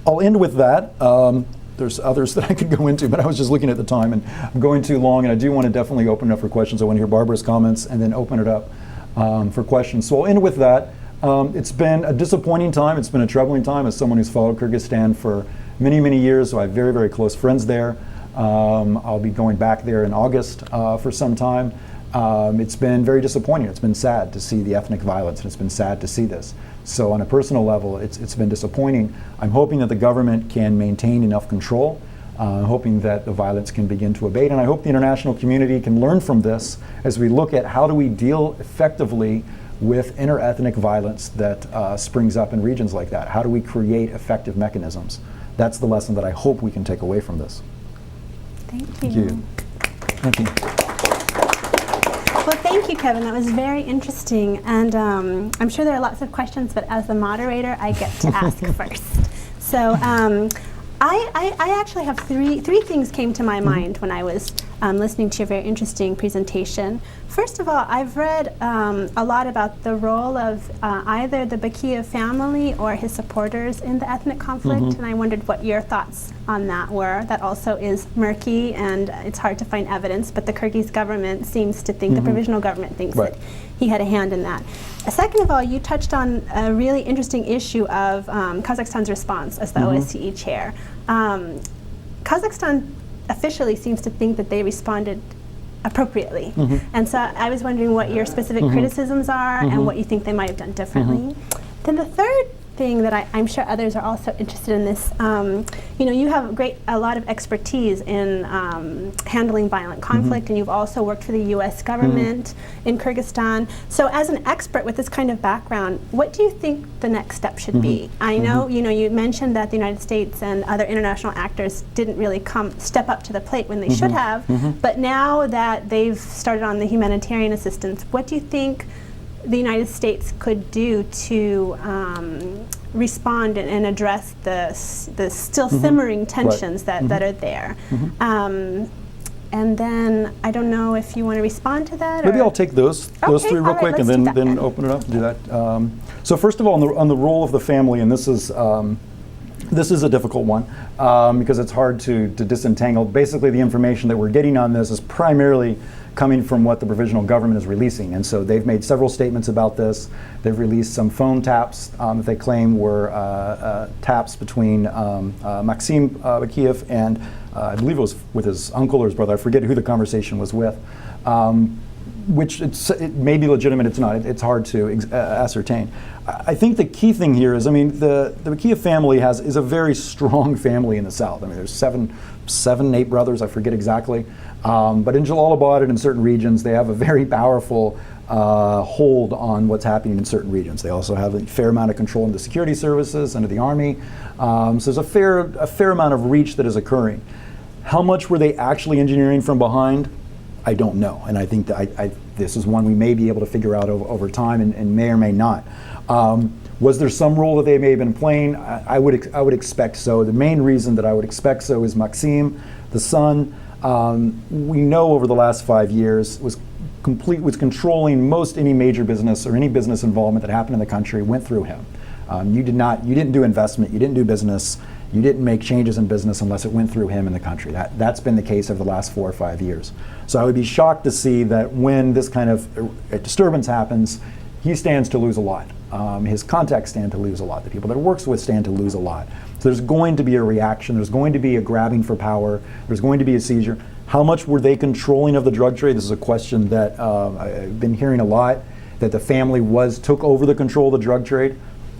I'll end with that. There's others that I could go into, but I was just looking at the time and I'm going too long, and I do want to definitely open it up for questions. I want to hear Barbara's comments and then open it up for questions. So I'll end with that. It's been a disappointing time. It's been a troubling time as someone who's followed Kyrgyzstan for many, many years. So I have very, very close friends there. I'll be going back there in August for some time. It's been very disappointing. It's been sad to see the ethnic violence, and it's been sad to see this. So on a personal level, it's been disappointing. I'm hoping that the government can maintain enough control. I'm hoping that the violence can begin to abate, and I hope the international community can learn from this as we look at how do we deal effectively with inter-ethnic violence that springs up in regions like that. How do we create effective mechanisms? That's the lesson that I hope we can take away from this. Thank you. Thank you. Well, thank you, Kevin. That was very interesting. And I'm sure there are lots of questions, but as the moderator, I get to ask first. So I actually have three things came to my mind when I was listening to your very interesting presentation. First of all, I've read a lot about the role of either the Bakiev family or his supporters in the ethnic conflict, and I wondered what your thoughts on that were. That also is murky, and it's hard to find evidence, but the Kyrgyz government seems to think, the provisional government thinks that he had a hand in that. Second of all, you touched on a really interesting issue of Kazakhstan's response as the OSCE chair. Kazakhstan officially seems to think that they responded appropriately. And so I was wondering what your specific criticisms are and what you think they might have done differently. Then the third thing that I'm sure others are also interested in this, you know, you have a lot of expertise in handling violent conflict, and you've also worked for the US government in Kyrgyzstan. So as an expert with this kind of background, what do you think the next step should be? I know, you mentioned that the United States and other international actors didn't really step up to the plate when they should have, but now that they've started on the humanitarian assistance, what do you think the United States could do to respond and address the still simmering tensions that are there? And then I don't know if you want to respond to that. Maybe I'll take those three real quick, and then open it up and do that. So first of all, on the role of the family, and this is a difficult one because it's hard to disentangle. Basically, the information that we're getting on this is primarily coming from what the provisional government is releasing. And so they've made several statements about this. They've released some phone taps that they claim were taps between Maxim Bakiev and I believe it was with his uncle or his brother. I forget who the conversation was with. which it may be legitimate, it's not. It's hard to ascertain. I think the key thing here is, I mean, the Kiev family is a very strong family in the south. I mean, there's seven, 8 brothers, I forget exactly. But in Jalalabad and in certain regions, they have a very powerful hold on what's happening in certain regions. They also have a fair amount of control in the security services, under the army. So there's a fair amount of reach that is occurring. How much were they actually engineering from behind? I don't know, and I think that this is one we may be able to figure out over time, and may or may not. Was there some role that they may have been playing? I would expect so. The main reason that I would expect so is Maxim, the son. We know over the last 5 years was controlling most any major business or any business involvement that happened in the country went through him. You didn't do investment, you didn't do business, you didn't make changes in business unless it went through him in the country. That's been the case over the last 4 or 5 years. So I would be shocked to see that when this kind of disturbance happens, he stands to lose a lot. His contacts stand to lose a lot. The people that he works with stand to lose a lot. So there's going to be a reaction. There's going to be a grabbing for power. There's going to be a seizure. How much were they controlling of the drug trade? This is a question that I've been hearing a lot, that the family took over the control of the drug trade.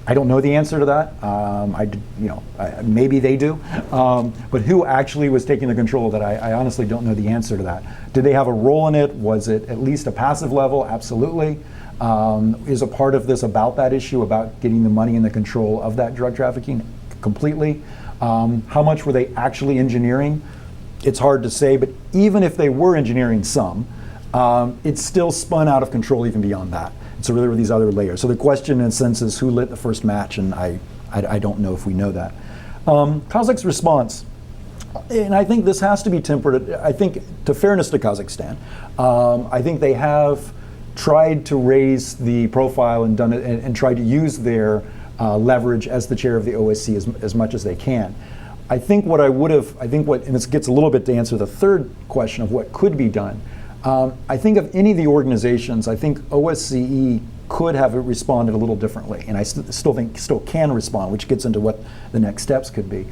I don't know the answer to that. Maybe they do. But who actually was taking the control of that? I honestly don't know the answer to that. Did they have a role in it? Was it at least a passive level? Absolutely. Is a part of this about that issue, about getting the money and the control of that drug trafficking? Completely. How much were they actually engineering? It's hard to say, but even if they were engineering some, it's still spun out of control even beyond that. So there were these other layers. So the question in a sense is who lit the first match, and I don't know if we know that. Kazakh's response, and I think this has to be tempered, I think, to fairness to Kazakhstan. I think they have tried to raise the profile and done it, and tried to use their leverage as the chair of the OSCE as much as they can. I think and this gets a little bit to answer the third question of what could be done. I think of any of the organizations, I think OSCE could have responded a little differently, and I still can respond, which gets into what the next steps could be.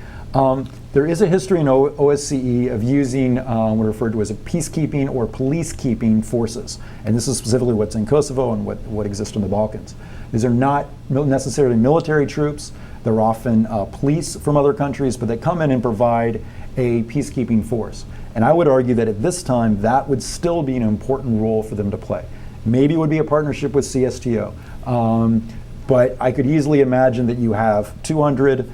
There is a history in OSCE of using what are referred to as a peacekeeping or policekeeping forces, and this is specifically what's in Kosovo and what exists in the Balkans. These are not necessarily military troops. They're often police from other countries, but they come in and provide a peacekeeping force. And I would argue that at this time, that would still be an important role for them to play. Maybe it would be a partnership with CSTO, but I could easily imagine that you have 200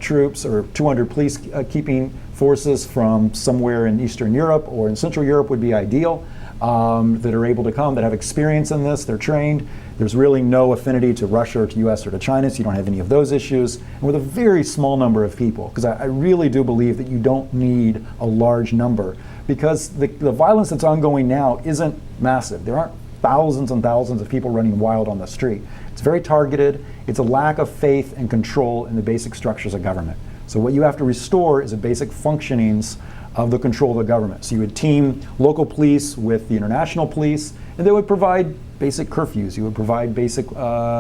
troops or 200 police-keeping forces from somewhere in Eastern Europe or in Central Europe would be ideal, that are able to come, that have experience in this, they're trained. There's really no affinity to Russia or to US or to China, so you don't have any of those issues. And with a very small number of people, because I really do believe that you don't need a large number, because the violence that's ongoing now isn't massive. There aren't thousands and thousands of people running wild on the street. It's very targeted. It's a lack of faith and control in the basic structures of government. So what you have to restore is the basic functionings of the control of the government. So you would team local police with the international police, and they would provide basic curfews. You would provide basic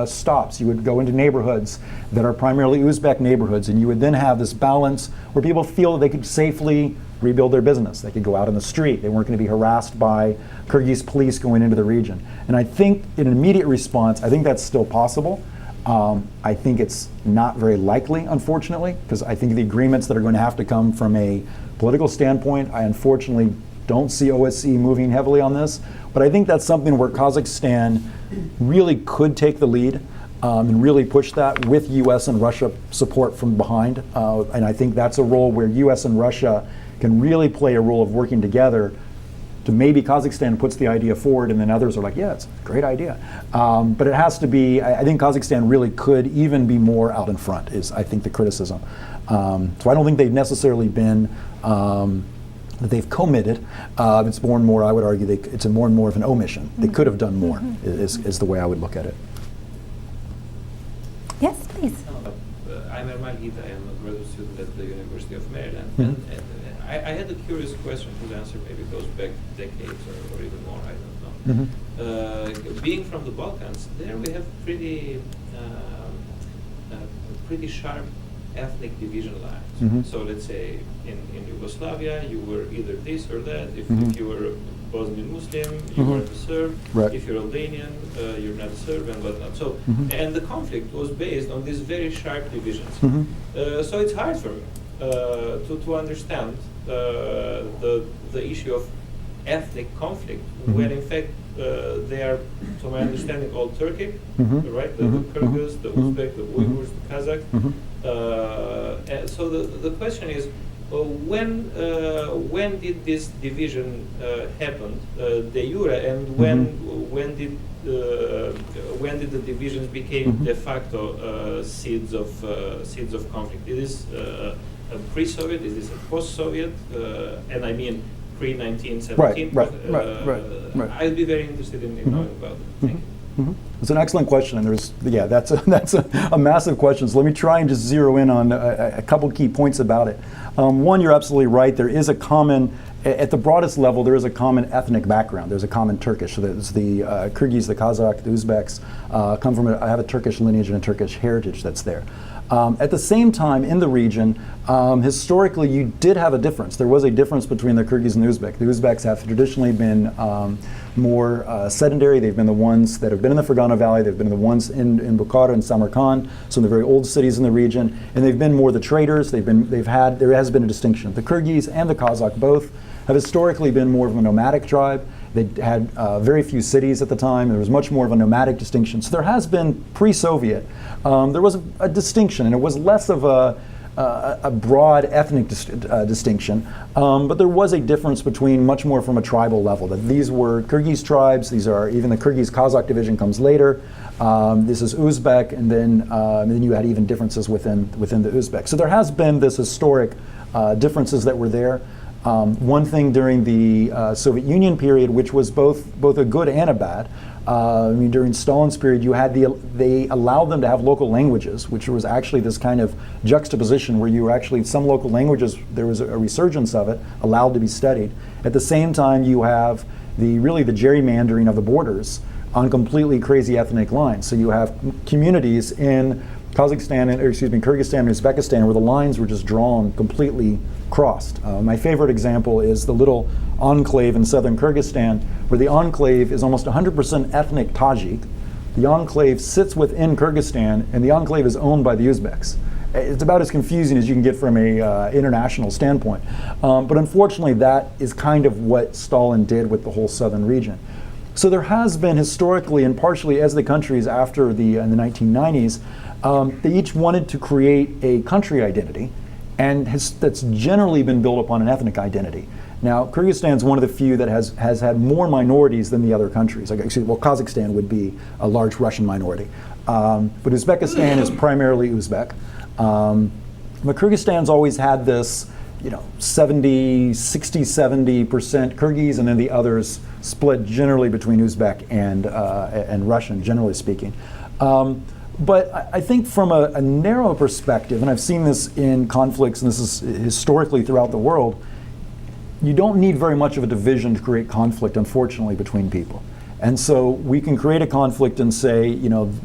stops. You would go into neighborhoods that are primarily Uzbek neighborhoods, and you would then have this balance where people feel that they could safely rebuild their business. They could go out in the street. They weren't going to be harassed by Kyrgyz police going into the region. And I think in an immediate response, I think that's still possible. I think it's not very likely, unfortunately, because I think the agreements that are going to have to come from a political standpoint, I unfortunately don't see OSCE moving heavily on this. But I think that's something where Kazakhstan really could take the lead and really push that with US and Russia support from behind. And I think that's a role where US and Russia can really play a role of working together to maybe Kazakhstan puts the idea forward and then others are like, yeah, it's a great idea. But it has to be, I think Kazakhstan really could even be more out in front is, I think, the criticism. So I don't think they've necessarily been, that they've committed. It's more and more, I would argue, it's more and more of an omission. They could have done more, is the way I would look at it. Yes, please. I'm Ermal Gita. I am a graduate student at the University of Maryland. And I had a curious question whose answer maybe goes back decades or even more, I don't know. Being from the Balkans, there we have pretty sharp ethnic division lines. Mhm. So let's say in Yugoslavia, you were either this or that. If you were a Bosnian Muslim, you weren't a Serb. Right. If you're Albanian, you're not a Serb, and whatnot. So, and the conflict was based on these very sharp divisions. So it's hard for me to understand the issue of ethnic conflict when in fact they are, to my understanding, all Turkic, right? The Kyrgyz, the Uzbek, the Uyghurs, the Kazakh. And so the question is, when did this division happen de jure, and when did the divisions became de facto seeds of conflict? Is this a pre-Soviet? Is this a post-Soviet? And I mean pre-1917. Right. I'd be very interested in knowing about it. Thank you. It's an excellent question, and that's a massive question. So let me try and just zero in on a couple key points about it. One, you're absolutely right. There is a common, at the broadest level, there is a common ethnic background. There's a common Turkish. So there's the Kyrgyz, the Kazakh, the Uzbeks come from. I have a Turkish lineage and a Turkish heritage that's there. At the same time, in the region, historically, you did have a difference. There was a difference between the Kyrgyz and the Uzbek. The Uzbeks have traditionally been more sedentary. They've been the ones that have been in the Fergana Valley. They've been the ones in Bukhara and Samarkand, some of the very old cities in the region, and they've been more the traders. There has been a distinction. The Kyrgyz and the Kazakh both have historically been more of a nomadic tribe. They had very few cities at the time. There was much more of a nomadic distinction. So there has been pre-Soviet. There was a distinction, and it was less of a broad ethnic distinction, but there was a difference between much more from a tribal level. That these were Kyrgyz tribes. These are even the Kyrgyz-Kazakh division comes later. This is Uzbek, and then you had even differences within the Uzbek. So there has been this historic differences that were there. One thing during the Soviet Union period, which was both a good and a bad. During Stalin's period, they allowed them to have local languages, which was actually this kind of juxtaposition where you were actually, some local languages, there was a resurgence of it, allowed to be studied. At the same time, you have the gerrymandering of the borders on completely crazy ethnic lines. So you have communities in Kyrgyzstan and Uzbekistan where the lines were just drawn completely crossed. My favorite example is the little enclave in southern Kyrgyzstan where the enclave is almost 100% ethnic Tajik. The enclave sits within Kyrgyzstan, and the enclave is owned by the Uzbeks. It's about as confusing as you can get from a international standpoint. But unfortunately, that is kind of what Stalin did with the whole southern region. So there has been historically, and partially as the countries after in the 1990s, they each wanted to create a country identity, and that's generally been built upon an ethnic identity. Now, Kyrgyzstan is one of the few that has had more minorities than the other countries. Kazakhstan would be a large Russian minority, but Uzbekistan is primarily Uzbek. But Kyrgyzstan's always had this, 60, 70% Kyrgyz, and then the others split generally between Uzbek and Russian, generally speaking. But I think from a narrow perspective, and I've seen this in conflicts, and this is historically throughout the world, you don't need very much of a division to create conflict, unfortunately, between people. And so we can create a conflict and say,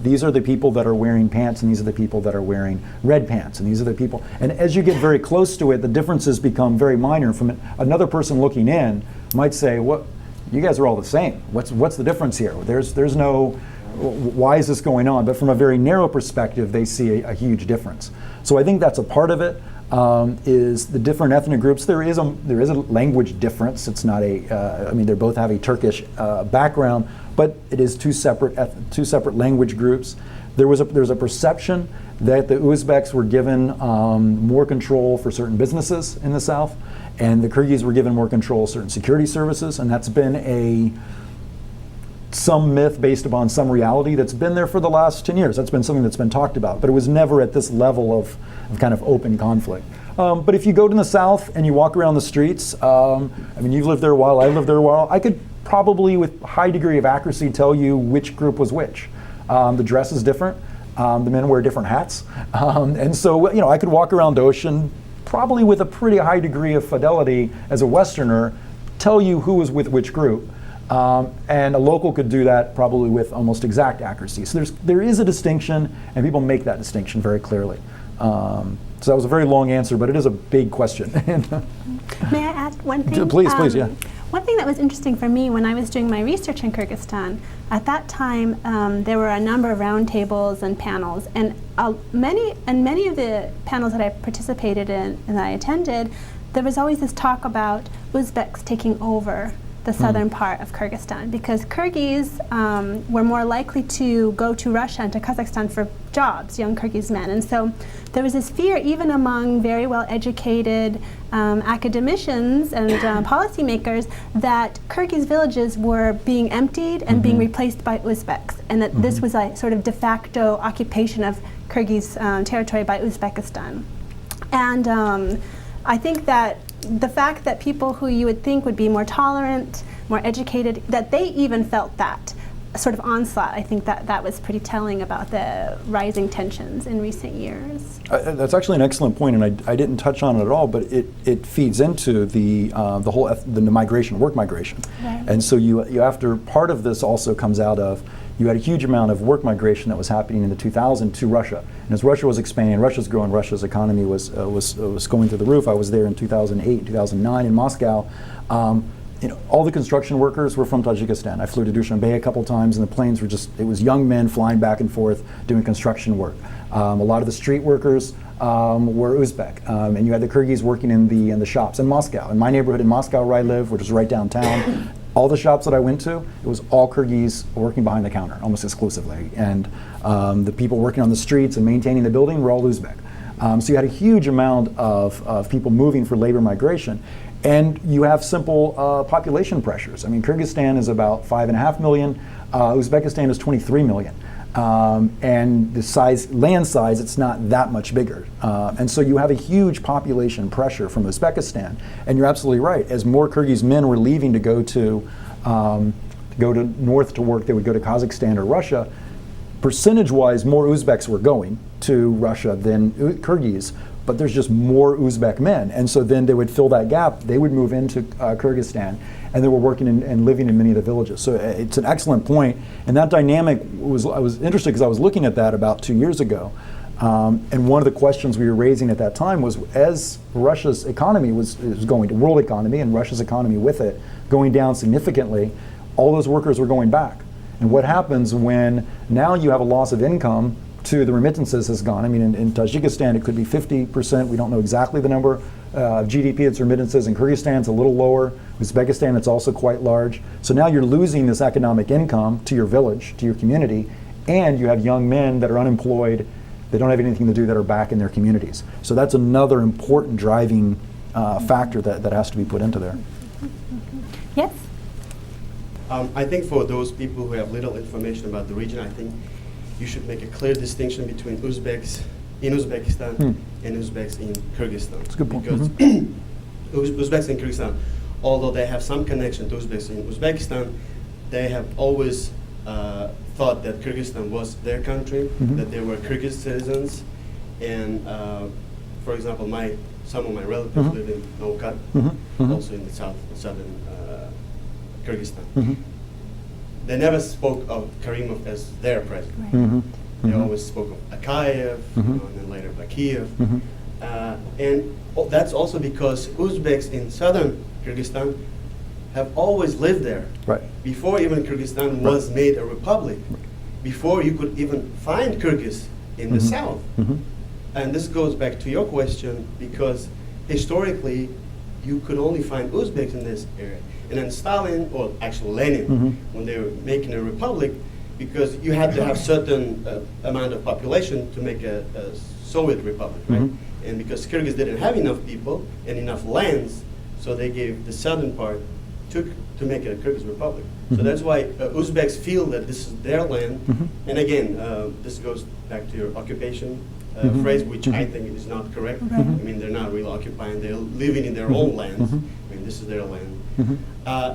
these are the people that are wearing pants, and these are the people that are wearing red pants, and these are the people. And as you get very close to it, the differences become very minor. From another person looking in might say, "What? You guys are all the same. What's the difference here? There's no. Why is this going on?" But from a very narrow perspective, they see a huge difference. So I think that's a part of it. Is the different ethnic groups. There is a language difference. It's not they both have a Turkish background, but it is two separate language groups. There's a perception that the Uzbeks were given more control for certain businesses in the south, and the Kyrgyz were given more control of certain security services, and that's been some myth based upon some reality that's been there for the last 10 years. That's been something that's been talked about, but it was never at this level of kind of open conflict. But if you go to the south and you walk around the streets, you've lived there a while, I've lived there a while, I could probably with high degree of accuracy tell you which group was which. The dress is different, the men wear different hats, and so I could walk around Ocean probably with a pretty high degree of fidelity as a Westerner, tell you who was with which group. And a local could do that probably with almost exact accuracy. So there is a distinction, and people make that distinction very clearly. So that was a very long answer, but it is a big question. May I add one thing? Please, yeah. One thing that was interesting for me when I was doing my research in Kyrgyzstan, at that time there were a number of roundtables and panels, and many of the panels that I participated in and that I attended, there was always this talk about Uzbeks taking over the southern part of Kyrgyzstan, because Kyrgyz were more likely to go to Russia and to Kazakhstan for jobs, young Kyrgyz men. And so there was this fear, even among very well-educated academicians and policymakers, that Kyrgyz villages were being emptied and being replaced by Uzbeks, and that this was a sort of de facto occupation of Kyrgyz territory by Uzbekistan. And I think that the fact that people who you would think would be more tolerant, more educated, that they even felt that sort of onslaught, I think that was pretty telling about the rising tensions in recent years. That's actually an excellent point, and I didn't touch on it at all, but it feeds into the whole the migration, work migration. Right. And so you after part of this also comes out of, you had a huge amount of work migration that was happening in the 2000s to Russia. And as Russia was expanding, Russia's growing, Russia's economy was going through the roof. I was there in 2008, 2009 in Moscow. All the construction workers were from Tajikistan. I flew to Dushanbe a couple times, and the planes were it was young men flying back and forth doing construction work. A lot of the street workers were Uzbek, and you had the Kyrgyz working in the shops in Moscow. In my neighborhood in Moscow where I live, which is right downtown, all the shops that I went to, it was all Kyrgyz working behind the counter, almost exclusively. And the people working on the streets and maintaining the building were all Uzbek. So you had a huge amount of people moving for labor migration. And you have simple population pressures. I mean, Kyrgyzstan is about 5.5 million, Uzbekistan is 23 million. And the land size, it's not that much bigger. And so you have a huge population pressure from Uzbekistan. And you're absolutely right. As more Kyrgyz men were leaving to go to north to work, they would go to Kazakhstan or Russia. Percentage-wise, more Uzbeks were going to Russia than Kyrgyz, but there's just more Uzbek men. And so then they would fill that gap. They would move into Kyrgyzstan, and they were working and living in many of the villages. So it's an excellent point. And that dynamic I was interested because I was looking at that about 2 years ago. And one of the questions we were raising at that time was, as Russia's economy was going to world economy, and Russia's economy with it going down significantly, all those workers were going back. And what happens when now you have a loss of income to the remittances has gone? I mean, in Tajikistan, it could be 50%. We don't know exactly the number of GDP it's remittances. In Kyrgyzstan, it's a little lower. Uzbekistan, it's also quite large. So now you're losing this economic income to your village, to your community, and you have young men that are unemployed, they don't have anything to do, that are back in their communities. So that's another important driving factor that has to be put into there. Yes? I think for those people who have little information about the region, I think you should make a clear distinction between Uzbeks in Uzbekistan and Uzbeks in Kyrgyzstan. That's a good point. Because Uzbeks in Kyrgyzstan, although they have some connection to Uzbeks in Uzbekistan, they have always thought that Kyrgyzstan was their country, that they were Kyrgyz citizens. And for example, some of my relatives live in Naukat, also in the southern Kyrgyzstan. They never spoke of Karimov as their president. Right. They always spoke of Akayev, and then later Bakiev. And that's also because Uzbeks in southern Kyrgyzstan have always lived there. Right. Before even Kyrgyzstan was made a republic, before you could even find Kyrgyz in the south. And this goes back to your question, because historically you could only find Uzbeks in this area. And then Stalin, or actually Lenin, when they were making a republic, because you had to have certain amount of population to make a Soviet republic, right? And because Kyrgyz didn't have enough people and enough lands, so they gave the southern part to make it a Kyrgyz republic. So that's why Uzbeks feel that this is their land. And again, this goes back to your occupation phrase, which I think is not correct. I mean, they're not really occupying, they're living in their own lands. I mean, this is their land.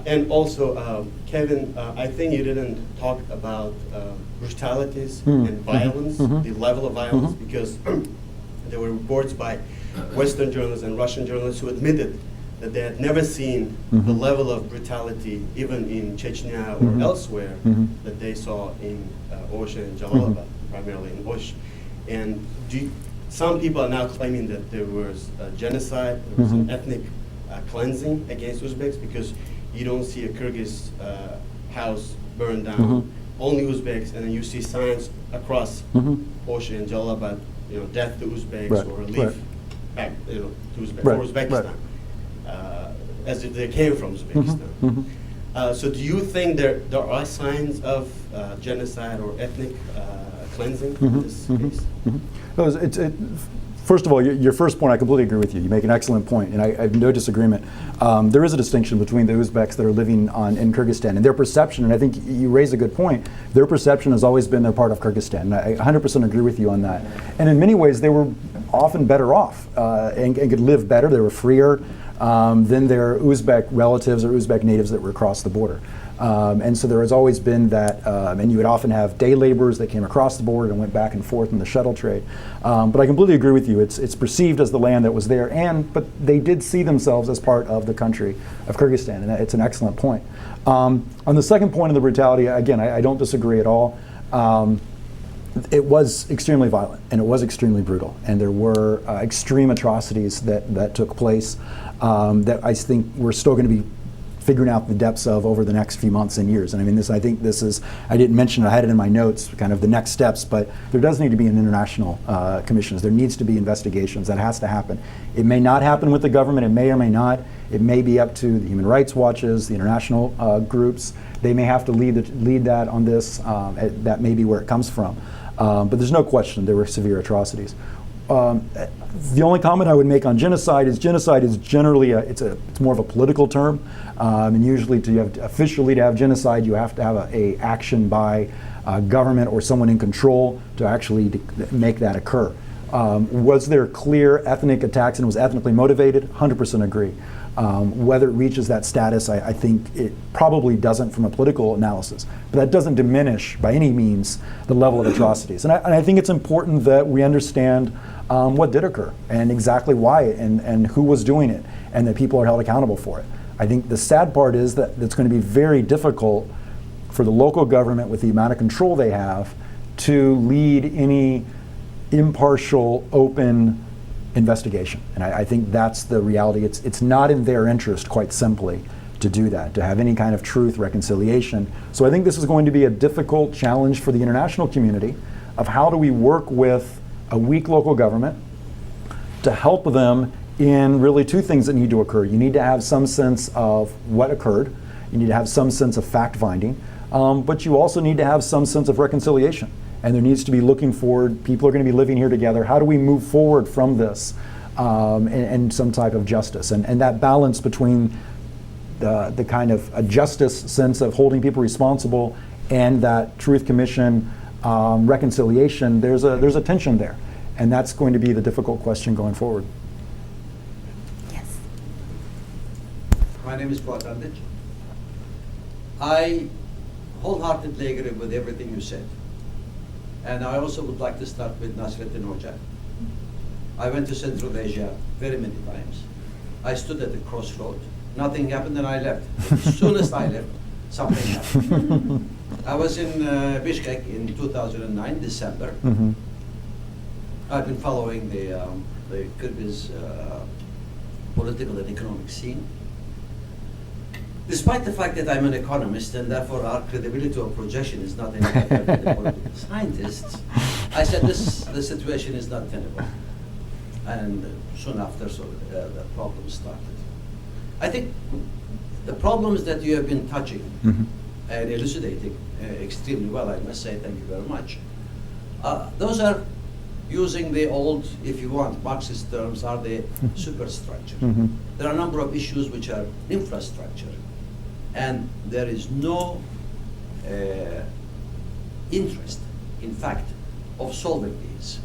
And also, Kevin, I think you didn't talk about brutalities and violence, the level of violence, because there were reports by Western journalists and Russian journalists who admitted that they had never seen the level of brutality, even in Chechnya or elsewhere, that they saw in Osh and Jalalabad, primarily in Osh. And some people are now claiming that there was genocide, there was Mhm. ethnic cleansing against Uzbeks, because you don't see a Kyrgyz house burned down, Mhm. only Uzbeks, and then you see signs across Mhm. ocean, Jalalabad, death to Uzbeks, Right, or right. leave back, to Uzbek, Right, for Uzbekistan, as if they came from Uzbekistan. Mhm. So do you think there are signs of genocide or ethnic cleansing in this case? First of all, your first point, I completely agree with you. You make an excellent point, and I have no disagreement. There is a distinction between the Uzbeks that are living in Kyrgyzstan, and their perception, and I think you raise a good point, their perception has always been they're part of Kyrgyzstan. And I 100% agree with you on that. And in many ways, they were often better off and could live better. They were freer than their Uzbek relatives or Uzbek natives that were across the border. And so there has always been that, and you would often have day laborers that came across the border and went back and forth in the shuttle trade. But I completely agree with you. It's perceived as the land that was there, but they did see themselves as part of the country of Kyrgyzstan, and it's an excellent point. On the second point of the brutality, again, I don't disagree at all. It was extremely violent, and it was extremely brutal, and there were extreme atrocities that took place that I think we're still going to be figuring out the depths of over the next few months and years. And I mean, I think this is, I didn't mention it, I had it in my notes, kind of the next steps, but there does need to be an international commissions. There needs to be investigations. That has to happen. It may not happen with the government, it may or may not. It may be up to the human rights watches, the international groups. They may have to lead that on this. That may be where it comes from. But there's no question there were severe atrocities. The only comment I would make on genocide is generally it's more of a political term, and usually officially to have genocide, you have to have a action by government or someone in control to actually make that occur. Was there clear ethnic attacks and it was ethnically motivated? 100% agree. Whether it reaches that status, I think it probably doesn't from a political analysis, but that doesn't diminish by any means the level of atrocities. And I think it's important that we understand what did occur and exactly why and who was doing it, and that people are held accountable for it. I think the sad part is that it's going to be very difficult for the local government, with the amount of control they have, to lead any impartial, open investigation. And I think that's the reality. It's not in their interest, quite simply, to do that, to have any kind of truth, reconciliation. So I think this is going to be a difficult challenge for the international community of how do we work with a weak local government to help them in really two things that need to occur. You need to have some sense of what occurred. You need to have some sense of fact-finding, but you also need to have some sense of reconciliation. And there needs to be looking forward. People are going to be living here together. How do we move forward from this and some type of justice? And that balance between the kind of a justice sense of holding people responsible and that truth commission reconciliation, there's a tension there. And that's going to be the difficult question going forward. Yes. My name is Fuat Andic. I wholeheartedly agree with everything you said. And I also would like to start with Nasreddin Hoca. I went to Central Asia very many times. I stood at the crossroad. Nothing happened and I left. As soon as I left, something happened. I was in Bishkek in 2009, December. Mm-hmm. I've been following the Kyrgyz political and economic scene. Despite the fact that I'm an economist and therefore our credibility of projection is not any better than the political scientists, I said the situation is not tenable. And soon after, the problem started. I think the problems that you have been touching Mm-hmm. and elucidating extremely well, I must say thank you very much. Those are, using the old, if you want, Marxist terms, are the superstructure. Mm-hmm. There are a number of issues which are infrastructure, and there is no interest, in fact, of solving these.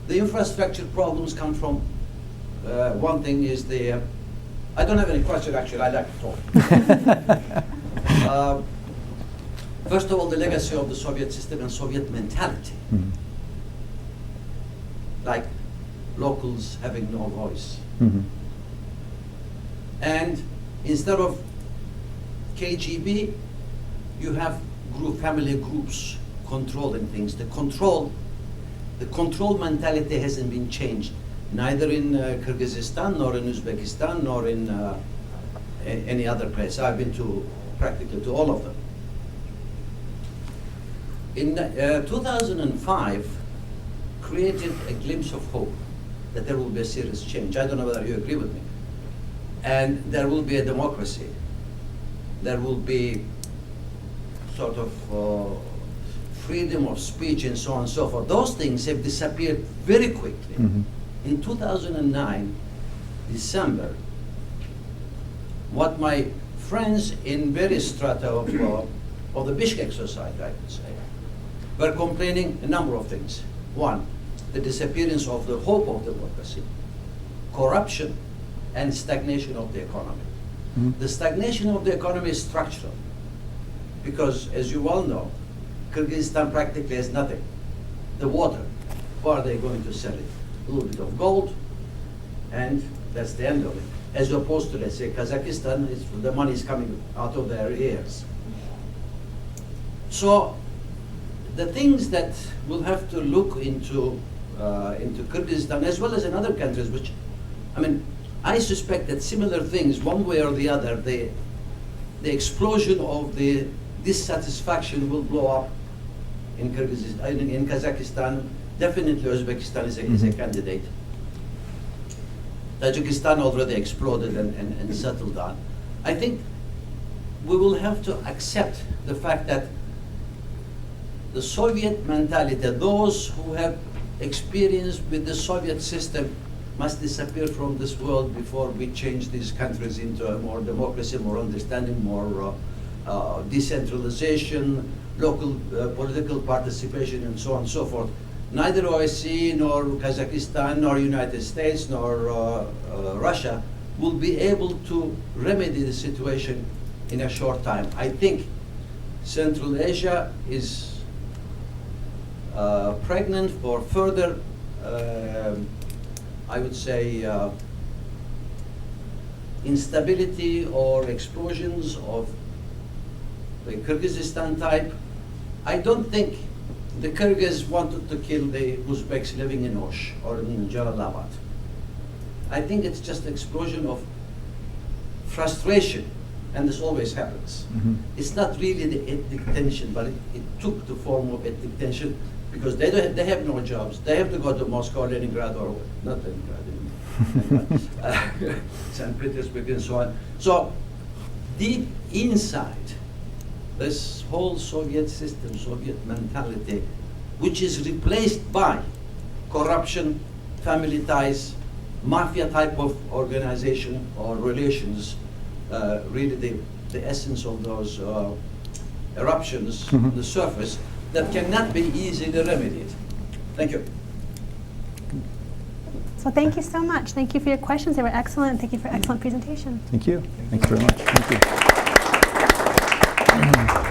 The infrastructure problems come from, one thing is the, I don't have any question actually, I like to talk. First of all, the legacy of the Soviet system and Soviet mentality. Mm-hmm. Like locals having no voice. Mm-hmm. And instead of KGB, you have family groups controlling things. The control The control mentality hasn't been changed, neither in Kyrgyzstan, nor in Uzbekistan, nor in any other place. I've been to practically to all of them. In 2005, created a glimpse of hope that there will be a serious change. I don't know whether you agree with me. And there will be a democracy. There will be sort of freedom of speech and so on and so forth. Those things have disappeared very quickly. Mm-hmm. In 2009, December, what my friends in various strata of the Bishkek society, I would say, were complaining a number of things. One, the disappearance of the hope of democracy, corruption, and stagnation of the economy. Mm-hmm. The stagnation of the economy is structural, because as you well know, Kyrgyzstan practically has nothing. The water, where are they going to sell it? A little bit of gold, and that's the end of it. As opposed to, let's say, Kazakhstan, the money is coming out of their ears. So the things that we'll have to look into Kyrgyzstan, as well as in other countries, which, I mean, I suspect that similar things, one way or the other, the explosion of the dissatisfaction will blow up in Kyrgyzstan, in Kazakhstan. Definitely Uzbekistan is a candidate. Tajikistan already exploded and settled down. I think we will have to accept the fact that the Soviet mentality, those who have experience with the Soviet system, must disappear from this world before we change these countries into a more democracy, more understanding, more decentralization, local political participation, and so on and so forth. Neither OSCE, nor Kazakhstan, nor United States, nor Russia will be able to remedy the situation in a short time. I think Central Asia is pregnant for further, I would say, instability or explosions of the Kyrgyzstan type. I don't think the Kyrgyz wanted to kill the Uzbeks living in Osh or in Jalalabad. I think it's just an explosion of frustration, and this always happens. Mm-hmm. It's not really the ethnic tension, but it took the form of ethnic tension because they have no jobs. They have to go to Moscow, Leningrad, or not Leningrad, St. Petersburg, and so on. So deep inside this whole Soviet system, Soviet mentality, which is replaced by corruption, family ties, mafia type of organization or relations, really the essence of those eruptions on the surface that cannot be easily remedied. Thank you. So thank you so much. Thank you for your questions. They were excellent. Thank you for excellent presentation. Thank you. Thank you very much. Thank you.